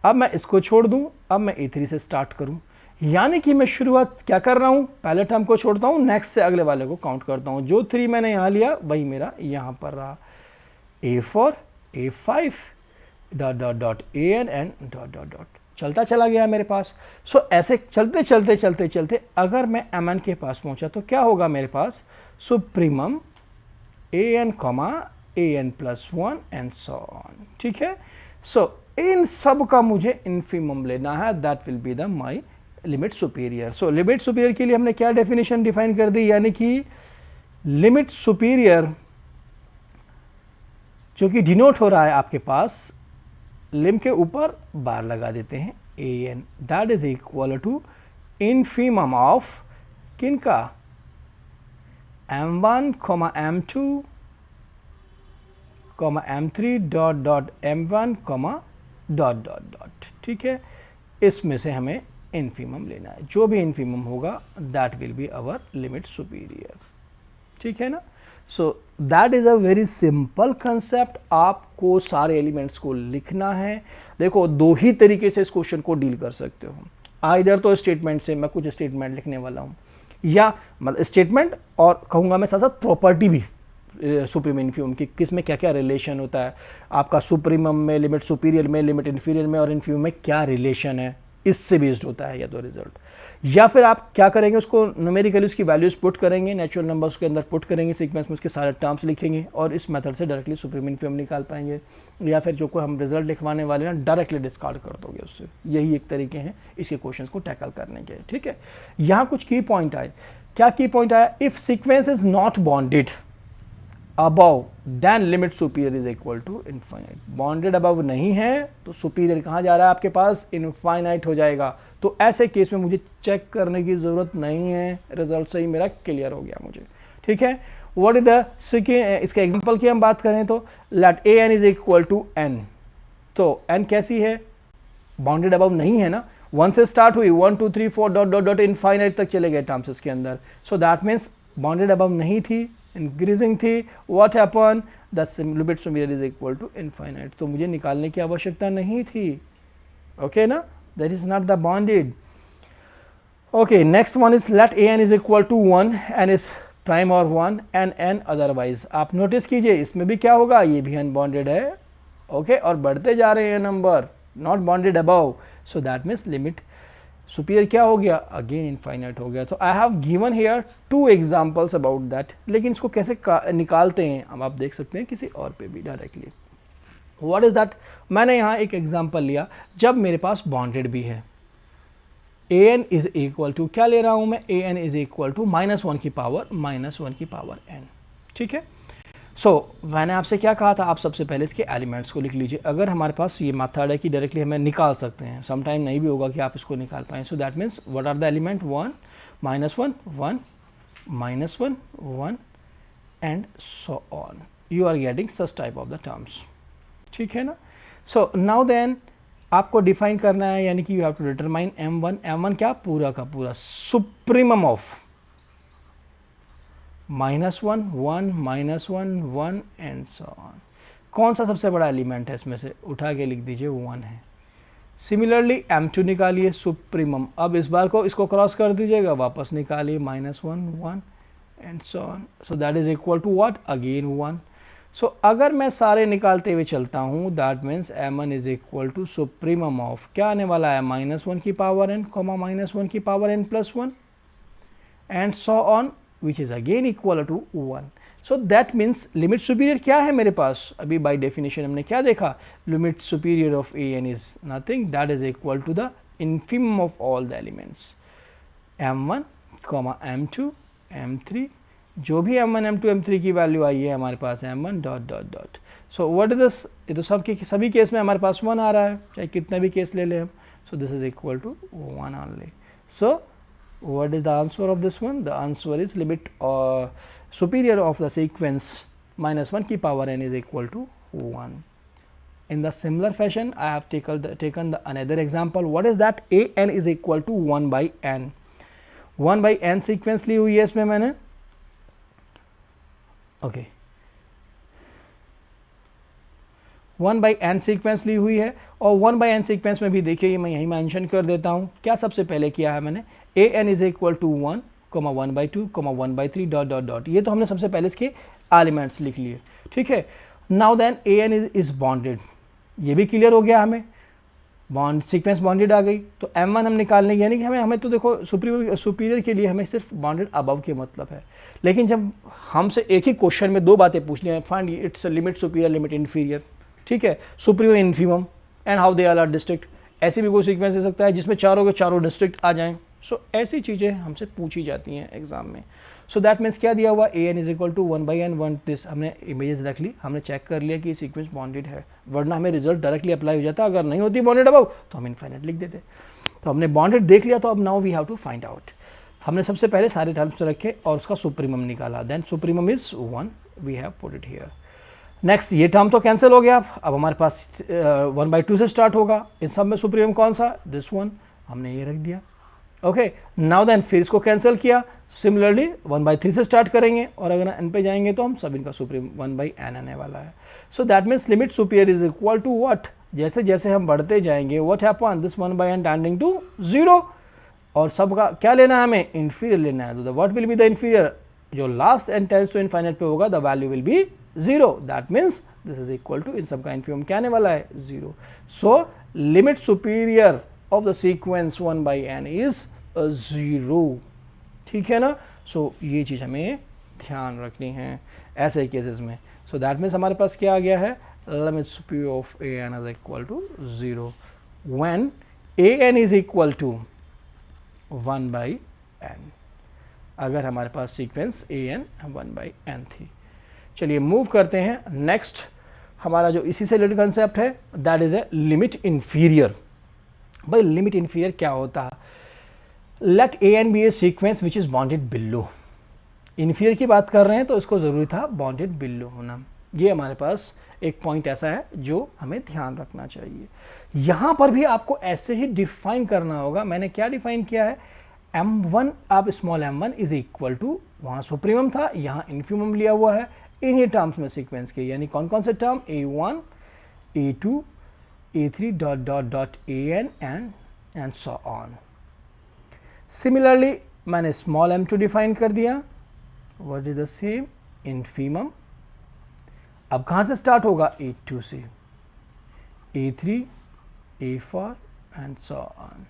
अब मैं इसको छोड़ दूं, अब मैं A3 से स्टार्ट करूं, यानी कि मैं शुरुआत क्या कर रहा हूं, पहले टर्म को छोड़ता हूं, नेक्स्ट से अगले वाले को काउंट करता हूं, जो 3 मैंने यहां लिया वही मेरा यहां पर रहा, A4 A5 dot dot dot AN and dot dot dot, चलता चला गया मेरे पास। सो ऐसे चलते चलते चलते चलते अगर मैं MN के पास पहुंचा तो क्या होगा मेरे पास, supremum AN comma AN plus 1 and so on. ठीक है, सो इन सब का मुझे इन्फीमम लेना है, that will be the my limit superior. So limit superior के लिए हमने क्या डेफिनेशन डिफाइन कर दी, यानी कि लिमिट सुपीरियर जो कि डिनोट हो रहा है आपके पास, लिम के ऊपर बार लगा देते हैं AN, that is equal to infimum of किनका, M1 M2 M3 dot dot M1 dot dot dot. ठीक है, इसमें से हमें इन्फीमम लेना है, जो भी इन्फीमम होगा that will be our limit superior. ठीक है ना, so that is a very simple concept. आपको सारे एलिमेंट्स को लिखना है। देखो दो ही तरीके से इस क्वेश्चन को डील कर सकते हो, इधर तो स्टेटमेंट से मैं कुछ स्टेटमेंट लिखने वाला हूँ, या मतलब स्टेटमेंट और कहूँगा मैं साथ साथ प्रॉपर्टी भी, सुप्रीम इन्फीरियम की किस में क्या क्या रिलेशन होता है, आपका सुप्रीमम में, लिमिट सुपीरियर में, लिमिट इन्फीरियर में और इन्फीरियम में क्या रिलेशन है, इससे बेस्ड होता है या तो रिजल्ट। या फिर आप क्या करेंगे, उसको न्यूमेरिकली उसकी वैल्यूज पुट करेंगे, नेचुरल नंबर्स के अंदर पुट करेंगे, सीक्वेंस में उसके सारे टर्म्स लिखेंगे और इस मेथड से डायरेक्टली सुप्रीम इन्फीरियम निकाल पाएंगे। या फिर जो कोई हम रिजल्ट लिखवाने वाले ना डायरेक्टली डिस्कार्ड कर दोगे उससे। यही एक तरीके हैं इसके क्वेश्चंस को टैकल करने के। ठीक है, यहाँ कुछ की पॉइंट आए। क्या की पॉइंट आया, if sequence is not bounded above then limit superior is equal to infinite. Bounded above नहीं है तो सुपीरियर कहाँ जा रहा है आपके पास, इनफाइनाइट हो जाएगा। तो ऐसे केस में मुझे चेक करने की जरूरत नहीं है, रिजल्ट से ही मेरा क्लियर हो गया मुझे। ठीक है, व्हाट इज द इसके एग्जांपल की हम बात करें तो let a N is equal to n. तो एन कैसी है, बाउंडेड अबव नहीं है ना, 1 से स्टार्ट हुई, 1 2 3 4 डॉट डॉट डॉट इनफाइनाइट तक चले गए टर्म्स इसके अंदर। So that means bounded above नहीं थी, इंक्रीजिंग थी। What happen, the limit superior is equal to infinite. तो मुझे निकालने की आवश्यकता नहीं थी। ओके ना, that is not the bounded. Okay, next one is let a N is equal to 1 n is prime और 1 एंड एन अदरवाइज। आप नोटिस कीजिए इसमें भी क्या होगा, ये भी अनबॉन्डेड है। ओके, और बढ़ते जा रहे हैं number, not bounded above. So that means limit superior क्या हो गया, अगेन इनफाइनाइट हो गया। तो I have given here 2 examples about that. लेकिन इसको कैसे निकालते हैं अब आप देख सकते हैं किसी और पे भी डायरेक्टली। व्हाट इज दैट, मैंने यहाँ एक एग्जांपल लिया जब मेरे पास बॉन्डेड भी है। A N is equal to क्या ले रहा हूँ मैं, A N is equal to -1 की पावर एन। ठीक है, सो मैंने आपसे क्या कहा था, आप सबसे पहले इसके एलिमेंट्स को लिख लीजिए। अगर हमारे पास ये मेथड है कि डायरेक्टली हमें निकाल सकते हैं, समटाइम नहीं भी होगा कि आप इसको निकाल पाएँ। So that means what are the element, 1 -1 1 -1 1 and so on. You are getting such type of the terms. ठीक है ना। सो नाउ देन आपको डिफाइन करना है, यानी कि you have to determine M1। M1 क्या, पूरा का पूरा supremum of -1 1 -1 1 and so on. कौन सा सबसे बड़ा एलिमेंट है इसमें से, उठा के लिख दीजिए 1 है। सिमिलरली M2 निकालिए सुप्रीमम। अब इस बार को इसको क्रॉस कर दीजिएगा, वापस निकालिए -1 1 and so on. So that is equal to what, again 1। सो अगर मैं सारे निकालते हुए चलता हूँ, that means M1 is equal to supremum of क्या आने वाला है, -1 की पावर n, -1 की power n plus 1 and so on, which is again equal to 1। So that means limit superior क्या है मेरे पास, अभी बाय डेफिनेशन हमने क्या देखा, limit superior of A N is nothing, that is equal to the infimum of all the elements M1, M2, M3, जो भी M1 M2 M3 की वैल्यू आई है हमारे पास M1 dot dot dot. So what is this, ये तो सभी case में हमारे पास 1 आ रहा है, चाहे कितना भी केस ले लें हम। So this is equal to 1 only. So what is the answer of this one, the answer is limit superior of the sequence -1 की power n is equal to 1। In the similar fashion, I have taken the another example. What is that, a n is equal to 1 by n। 1 by n sequence ली हुई है इसमें मैंने। Okay, 1 by n sequence ली हुई है, और 1 by n sequence में भी देखिए मैं यही मेंशन कर देता हूँ। क्या सबसे पहले किया है मैंने, A N is equal to 1 1 by 2 1 by 3 dot dot dot. ये तो हमने सबसे पहले इसके एलिमेंट्स लिख लिए। ठीक है, now then a N is bounded, ये भी क्लियर हो गया हमें, बॉन्ड सीक्वेंस बॉन्डेड आ गई। तो M1 हम निकालने, यानी कि हमें तो देखो सुपीरियर के लिए हमें सिर्फ बॉन्डेड अबव के मतलब है। लेकिन जब हमसे एक ही क्वेश्चन में 2 बातें पूछनी है, find its limit superior limit inferior, ठीक है, superior infimum and how they are district. ऐसे भी कोई सीक्वेंस दे सकता है जिसमें चारों के चारों डिस्ट्रिक्ट आ जाएं। सो ऐसी चीज़ें हमसे पूछी जाती हैं एग्जाम में। सो दैट मीन्स क्या दिया हुआ, A N is equal to 1 by n 1 this, हमने इमेजेस रख ली, हमने चेक कर लिया कि ये सीक्वेंस बॉन्डेड है, वरना हमें रिजल्ट डायरेक्टली अप्लाई हो जाता। अगर नहीं होती बॉन्डेड अबव तो हम इनफाइनाइट लिख देते। तो हमने बॉन्डेड देख लिया, तो अब now we have to find out. हमने सबसे पहले सारे टर्म्स रखे और उसका सुप्रीमम निकाला, then supremum is 1, we have put it here. Next, ये टर्म तो कैंसिल हो गया, अब हमारे पास 1 by 2 से स्टार्ट होगा। इन सब में सुप्रीमम कौन सा, दिस वन, हमने ये रख दिया। ओके, नाउ देन फिर इसको कैंसिल किया, सिमिलरली 1 by 3 से स्टार्ट करेंगे, और अगर n पे जाएंगे तो हम सब इनका सुप्रीम 1 by n आने वाला है। So that means limit superior is equal to what, जैसे जैसे हम बढ़ते जाएंगे, what happen, this 1 by n tending to 0, और सबका क्या लेना है हमें, इन्फीरियर लेना है। तो what will be the inferior, जो last N tends to infinite पे होगा the value will be 0, that means this is equal to, इन सब का इन्फीमम क्या आने वाला है 0. So limit superior of the sequence 1 by n is 0. ठीक है ना. सो ये चीज़ हमें ध्यान रखनी है ऐसे केसेस में. सो दैट मीन्स हमारे पास क्या आ गया है, limit superior of A N is equal to 0 when A N is equal to 1 by n, अगर हमारे पास sequence A N 1 by n थी. चलिए मूव करते हैं नेक्स्ट. हमारा जो इसी से रिलेटेड कंसेप्ट है that is a limit inferior. भाई लिमिट इन्फीरियर क्या होता है, let a n b a sequence which is bounded below. Inferior की बात कर रहे हैं तो इसको ज़रूरी था बॉन्डेड बिलो होना. ये हमारे पास एक पॉइंट ऐसा है जो हमें ध्यान रखना चाहिए. यहाँ पर भी आपको ऐसे ही डिफाइन करना होगा. मैंने क्या डिफाइन किया है, m1, अब small m1 is equal to, वहाँ सुप्रीमम था, यहाँ इन्फीमम लिया हुआ है इन्हीं टर्म्स में सीक्वेंस के, यानी कौन कौन से term, a1, a2, a3 dot dot dot an and so on. Similarly मैंने स्मॉल m2 डिफाइन कर दिया, what is the same, infimum. अब कहाँ से स्टार्ट होगा, a2 से, a3, a4 and so on.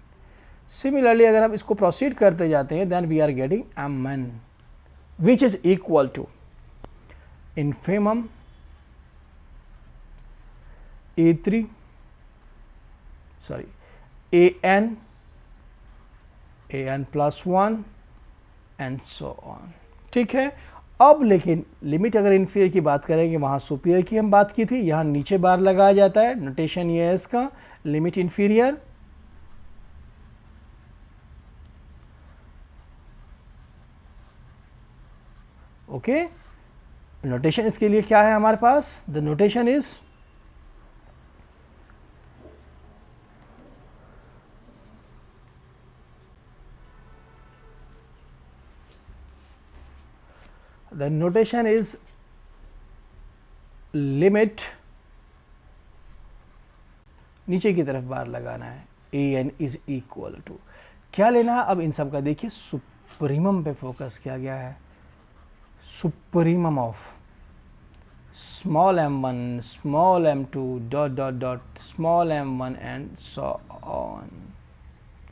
Similarly अगर हम इसको प्रोसीड करते जाते हैं then we are getting m1 which is equal to infimum a3, sorry an plus 1 and so on. ठीक है. अब लेकिन लिमिट अगर इन्फीरियर की बात करेंगे, वहाँ सुपीरियर की हम बात की थी, यहाँ नीचे बार लगाया जाता है. नोटेशन ये है इसका, लिमिट इन्फीरियर ओके. नोटेशन इसके लिए क्या है हमारे पास, द नोटेशन इज लिमिट, नीचे की तरफ बार लगाना है, A N is equal to क्या लेना है. अब इन सब का देखिए सुप्रीमम पे फोकस किया गया है, supremum of small m1, small m2 dot dot dot small m1 and so on.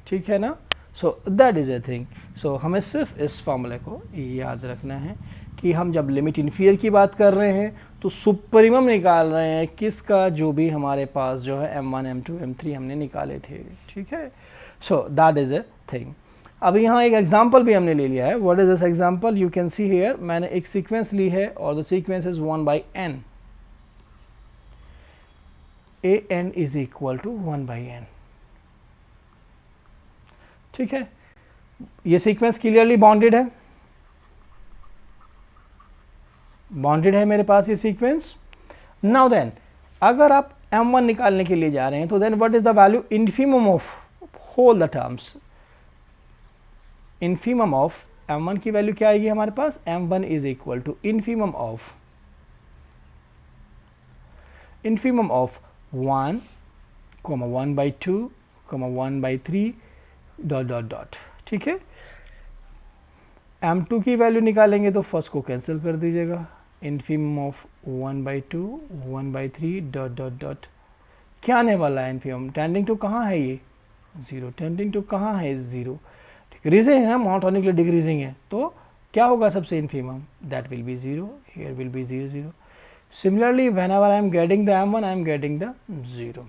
ठीक है ना. So that is a thing. So हमें सिर्फ इस फॉर्मूले को याद रखना है कि हम जब लिमिट इन्फीरियर की बात कर रहे हैं तो सुप्रीमम निकाल रहे हैं किसका, जो भी हमारे पास जो है m1, m2, m3 हमने निकाले थे. ठीक है. So that is a thing. अब यहाँ एक एग्जाम्पल भी हमने ले लिया है. What is this example, you can see here, मैंने एक सीक्वेंस ली है और the sequence is 1 by n. A N is equal to 1 by n. ठीक है. ये सीक्वेंस क्लियरली बॉन्डेड है, बॉन्डेड है मेरे पास ये सीक्वेंस. नाउ देन अगर आप m1 निकालने के लिए जा रहे हैं तो then what is the value, infimum of whole the terms. Infimum of m1 की वैल्यू क्या आएगी हमारे पास, m1 is equal to infimum of 1, 1 by 2, 1 by 3 dot dot dot. ठीक है. m2 की वैल्यू निकालेंगे तो फर्स्ट को कैंसिल कर दीजिएगा, infimum of 1 by 2, 1 by 3 dot dot dot. क्या आने वाला है इन्फीमम, टेंडिंग टू कहाँ है ये 0, टेंडिंग टू कहाँ है 0, डिक्रीजिंग है, मोनोटोनिकली डिक्रीजिंग है, तो क्या होगा सबसे infimum, that will be 0, here will be 0 0. Similarly whenever I am getting the m1 I am getting the 0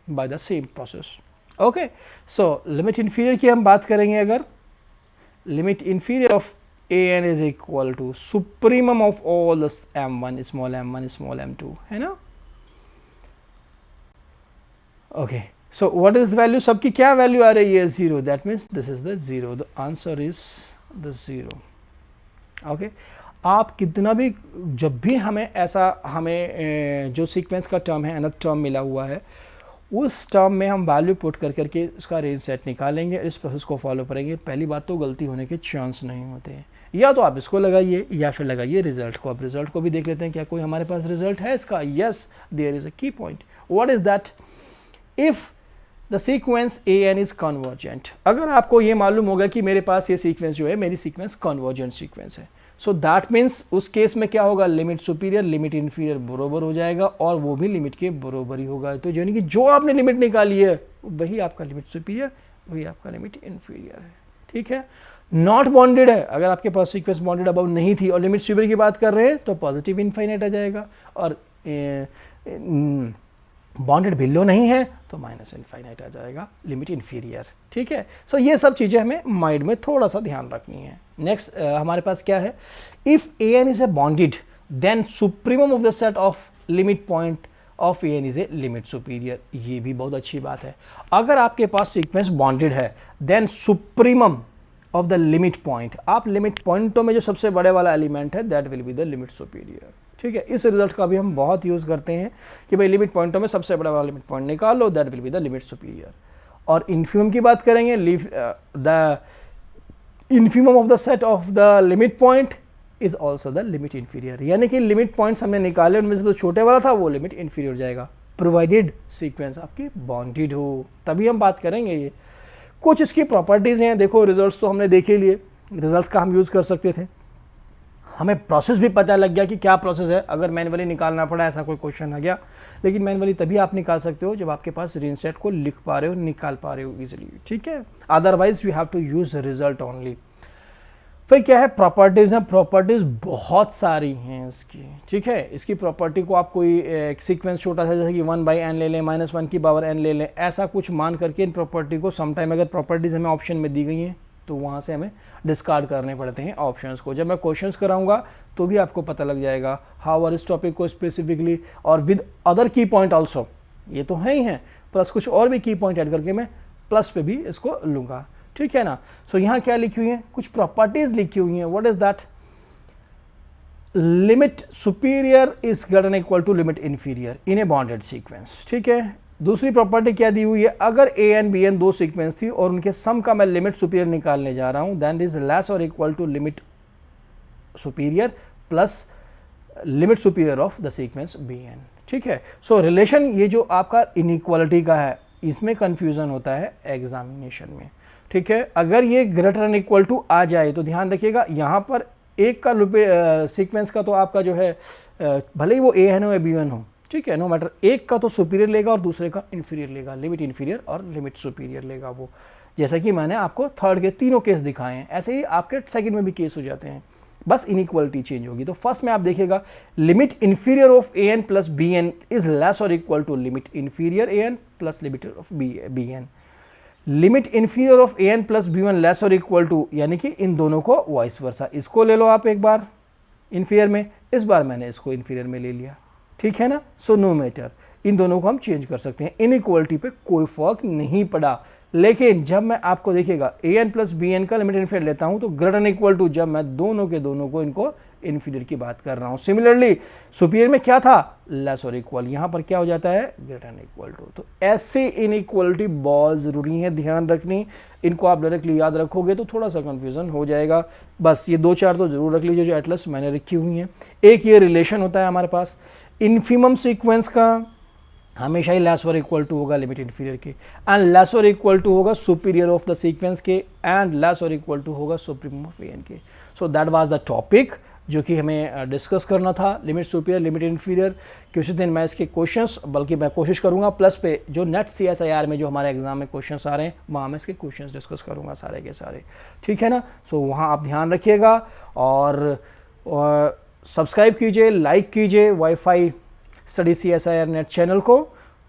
by the same process. Okay. So limit inferior की हम बात करेंगे, अगर limit inferior of A N is equal to supremum of all the m1, small m2, है ना. Okay. So what is value, सबकी क्या value आ रही है 0, that means this is the 0, the answer is the 0. Okay. आप कितना भी, जब भी हमें जो सीक्वेंस का टर्म है, अनदर टर्म मिला हुआ है, उस टर्म में हम वैल्यू पुट करके उसका रेंज सेट निकालेंगे, इस प्रोसेस को फॉलो करेंगे. पहली बात तो गलती होने के चांस नहीं होते हैं. या तो आप इसको लगाइए या फिर लगाइए रिजल्ट को. अब रिजल्ट को भी देख लेते हैं, क्या कोई हमारे पास रिजल्ट है इसका. Yes, there is a key point. What is that, if the sequence A N is convergent. अगर आपको ये मालूम होगा कि मेरे पास ये सीक्वेंस जो है, मेरी सीक्वेंस कन्वर्जेंट सीक्वेंस है, सो दैट मीन्स उस केस में क्या होगा, लिमिट सुपीरियर लिमिट इन्फीरियर बरोबर हो जाएगा और वो भी लिमिट के बरोबर ही होगा। तो यानी कि जो आपने लिमिट निकाली है वही आपका लिमिट सुपीरियर, वही आपका लिमिट इन्फीरियर है। ठीक है, नॉट बॉन्डेड है, अगर आपके पास सीक्वेंस बॉन्डेड अबाउट नहीं थी और लिमिट सुपीरियर की बात कर रहे हैं तो पॉजिटिव इनफाइनाइट आ जाएगा, और बॉन्डेड बिलो नहीं है तो माइनस इनफाइनाइट आ जाएगा, लिमिट इन्फीरियर। ठीक है, सो ये सब चीज़ें हमें माइंड में थोड़ा सा ध्यान रखनी है। नेक्स्ट हमारे पास क्या है, if a N is a bounded then supremum of the set of limit point of A N is a limit superior. ये भी बहुत अच्छी बात है, अगर आपके पास सीक्वेंस बॉन्डेड है then supremum of the limit point, आप लिमिट पॉइंटों में जो सबसे बड़े वाला एलिमेंट है that will be the limit superior. ठीक है, इस रिजल्ट का भी हम बहुत यूज़ करते हैं कि भाई लिमिट पॉइंटों में सबसे बड़ा वाला लिमिट पॉइंट निकाल लो, that will be the limit superior. और इन्फीमम की बात करेंगे, the infimum of the set of the limit point is also the limit inferior, यानी कि लिमिट पॉइंट्स हमने निकाले उनमें से जो छोटे वाला था वो लिमिट इन्फीरियर हो जाएगा, प्रोवाइडेड सीक्वेंस आपकी बॉन्डेड हो, तभी हम बात करेंगे। ये कुछ इसकी प्रॉपर्टीज़ हैं, देखो रिजल्ट्स तो हमने देखे लिए, रिजल्ट्स का हम यूज़ कर सकते थे, हमें प्रोसेस भी पता लग गया कि क्या प्रोसेस है, अगर मैनुअली निकालना पड़ा ऐसा कोई क्वेश्चन आ गया, लेकिन मैनुअली तभी आप निकाल सकते हो जब आपके पास रिंग सेट को लिख पा रहे हो, निकाल पा रहे हो इजीली। ठीक है, otherwise you have to use result only. फिर क्या है, प्रॉपर्टीज़ हैं, प्रॉपर्टीज़ बहुत सारी हैं इसकी। ठीक है, इसकी प्रॉपर्टी को आप कोई सीक्वेंस छोटा सा जैसे कि 1/n ले लें, -1 की पावर n ले लें, ऐसा कुछ मान करके इन प्रॉपर्टी को समटाइम अगर प्रॉपर्टीज़ हमें ऑप्शन में दी गई हैं तो वहाँ से हमें डिस्कार्ड करने पड़ते हैं ऑप्शंस को। जब मैं क्वेश्चंस कराऊंगा तो भी आपको पता लग जाएगा हाउ आर इस टॉपिक को स्पेसिफिकली और विद अदर की पॉइंट ऑल्सो, ये तो है ही हैं, प्लस कुछ और भी की पॉइंट ऐड करके मैं प्लस पे भी इसको लूँगा। ठीक है ना, सो यहाँ क्या लिखी हुई है, कुछ प्रॉपर्टीज लिखी हुई हैं। What is that, limit superior is greater than equal to limit inferior in a bounded sequence. ठीक है, दूसरी प्रॉपर्टी क्या दी हुई है, अगर ए एन बी एन दो सीक्वेंस थी और उनके सम का मैं लिमिट सुपीरियर निकालने जा रहा हूं, दैन इज लेस और equal to limit superior plus limit superior of the sequence b n. ठीक है, सो रिलेशन ये जो आपका इनइक्वालिटी का है इसमें कंफ्यूजन होता है एग्जामिनेशन में। ठीक है, अगर ये ग्रेटर देन इक्वल टू आ जाए तो ध्यान रखिएगा यहाँ पर एक का सीक्वेंस का तो आपका जो है भले ही वो ए एन हो या बी एन हो, ठीक है, नो मैटर, एक का तो सुपीरियर लेगा और दूसरे का इन्फीरियर लेगा, लिमिट इन्फीरियर और लिमिट सुपीरियर लेगा वो, जैसा कि मैंने आपको थर्ड के तीनों केस दिखाए हैं, ऐसे ही आपके सेकंड में भी केस हो जाते हैं, बस इनइक्वालिटी चेंज होगी। तो फर्स्ट में आप देखिएगा limit inferior of A N plus B N is less और equal to limit inferior A N plus limit of B N, limit inferior of A N plus B one less और equal to, यानी कि इन दोनों को vice versa, इसको ले लो आप एक बार इन्फीरियर में, इस बार मैंने इसको इन्फीरियर में ले लिया। ठीक है ना, सो नो मैटर, इन दोनों को हम चेंज कर सकते हैं, इनइक्वालिटी पे कोई फर्क नहीं पड़ा। लेकिन जब मैं आपको देखिएगा A N plus B N का लिमिट इन्फीरियर लेता हूं तो ग्रेटर देन इक्वल टू, जब मैं दोनों के दोनों को इनको इन्फीरियर की बात कर रहा हूं। सिमिलरली सुपीरियर में क्या था, लेस और इक्वल, यहां पर क्या हो जाता है, ग्रेटर देन इक्वल टू। तो ऐसे इनइक्वालिटी बहुत ज़रूरी है ध्यान रखनी, इनको आप डायरेक्टली याद रखोगे तो थोड़ा सा कंफ्यूजन हो जाएगा। बस ये दो चार तो जरूर रख लीजिए जो एटलस मैंने रखी हुई हैं। एक ये रिलेशन होता है हमारे पास, इन्फीमम सीक्वेंस का हमेशा ही लेस और इक्वल टू होगा लिमिट इन्फीरियर के, एंड लेस और इक्वल टू होगा सुपीरियर ऑफ द सीक्वेंस के, एंड लेस और इक्वल टू होगा सुप्रीमम ऑफ ए एन के। So that was the topic जो कि हमें डिस्कस करना था, लिमिट सुपीरियर लिमिट इन्फीरियर। किसी दिन मैं इसके क्वेश्चंस, बल्कि मैं कोशिश करूंगा प्लस पे जो नेट CSIR में जो हमारे एग्जाम में क्वेश्चंस आ रहे हैं वहाँ मैं इसके क्वेश्चंस डिस्कस करूंगा सारे के सारे। ठीक है ना, सो वहाँ आप ध्यान रखिएगा और सब्सक्राइब कीजिए, लाइक कीजिए wifi study CSIR net channel को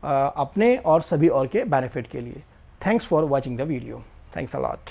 अपने और सभी और के बेनिफिट के लिए। Thanks for watching the video, thanks a lot.